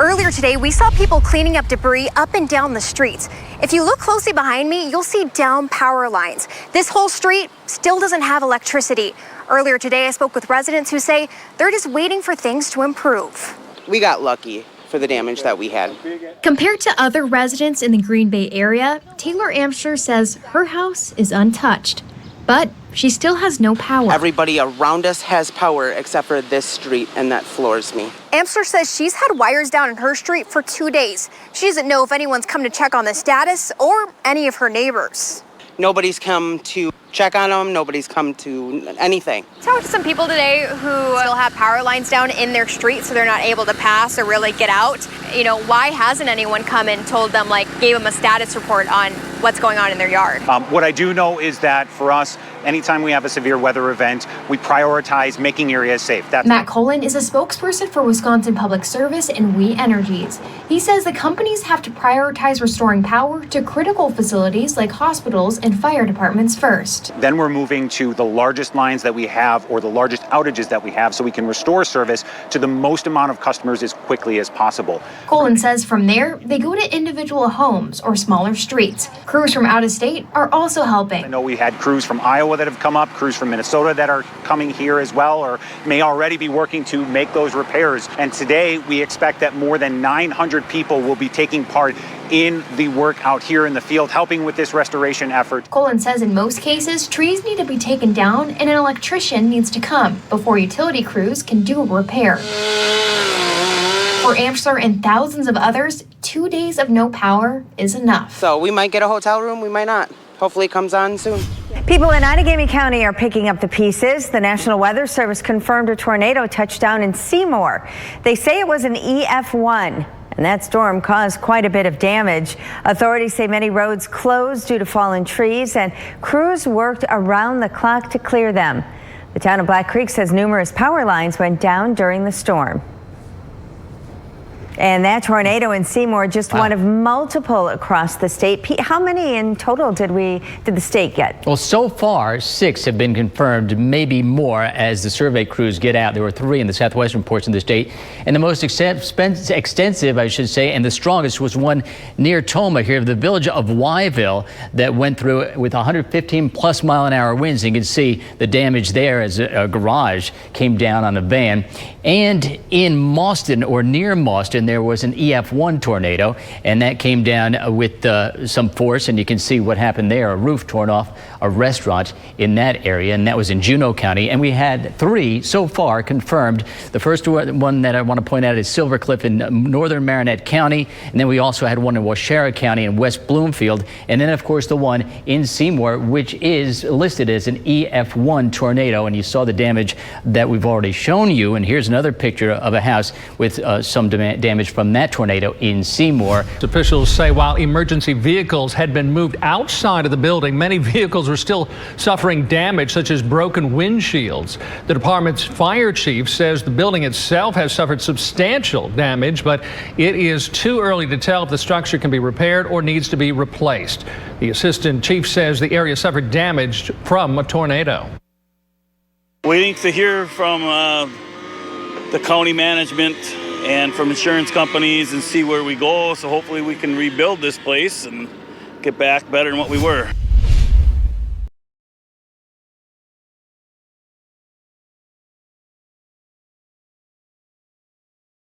Earlier today, we saw people cleaning up debris up and down the streets. If you look closely behind me, you'll see down power lines. This whole street still doesn't have electricity. Earlier today, I spoke with residents who say they're just waiting for things to improve. We got lucky for the damage that we had. Compared to other residents in the Greenbay area, Tayler Amschler says her house is untouched, but she still has no power. Everybody around us has power except for this street, and that floors me. Amschler says she's had wires down in her street for 2 days. She doesn't know if anyone's come to check on the status or any of her neighbors. Nobody's come to check on them. Nobody's come to anything. I talked to some people today who still have power lines down in their street, so they're not able to pass or really get out. You know, why hasn't anyone come and told them, gave them a status report on what's going on in their yard? What I do know is that for us, anytime we have a severe weather event, we prioritize making areas safe. Matt Colin is a spokesperson for Wisconsin Public Service and We Energies. He says the companies have to prioritize restoring power to critical facilities like hospitals and fire departments first. Then we're moving to the largest lines that we have or the largest outages that we have so we can restore service to the most amount of customers as quickly as possible. Colin says from there, they go to individual homes or smaller streets. Crews from out of state are also helping. I know we had crews from Iowa that have come up, crews from Minnesota that are coming here as well, or may already be working to make those repairs. And today we expect that more than 900 people will be taking part in the work out here in the field, helping with this restoration effort. Colin says in most cases, trees need to be taken down and an electrician needs to come before utility crews can do a repair. For Amschler and thousands of others, 2 days of no power is enough. So we might get a hotel room, we might not. Hopefully it comes on soon. People in Outagamie County are picking up the pieces. The National Weather Service confirmed a tornado touched down in Seymour. They say it was an EF1. And that storm caused quite a bit of damage. Authorities say many roads closed due to fallen trees, and crews worked around the clock to clear them. The town of Black Creek says numerous power lines went down during the storm. And that tornado in Seymour, just one of multiple across the state. Pete, how many in total did the state get? Well, so far, 6 have been confirmed, maybe more as the survey crews get out. There were 3 in the southwestern portion of the state. And the most extensive, I should say, and the strongest was one near Toma here, the village of Wyville, that went through with 115 plus mile-an-hour winds. You can see the damage there as a garage came down on a van. And in Mauston, or near Mauston, there was an EF1 tornado, and that came down with some force, and you can see what happened there. A roof torn off a restaurant in that area, and that was in Juneau County. And we had 3 so far confirmed. The first one that I want to point out is Silver Cliff in northern Marinette County, and then we also had one in Waushara County in West Bloomfield, and then of course the one in Seymour, which is listed as an EF1 tornado. And you saw the damage that we've already shown you, and here's another picture of a house with some damage from that tornado in Seymour. Officials say while emergency vehicles had been moved outside of the building, many vehicles were still suffering damage, such as broken windshields. The department's fire chief says the building itself has suffered substantial damage, but it is too early to tell if the structure can be repaired or needs to be replaced. The assistant chief says the area suffered damage from a tornado. Waiting to hear from the county management and from insurance companies and see where we go. So hopefully we can rebuild this place and get back better than what we were.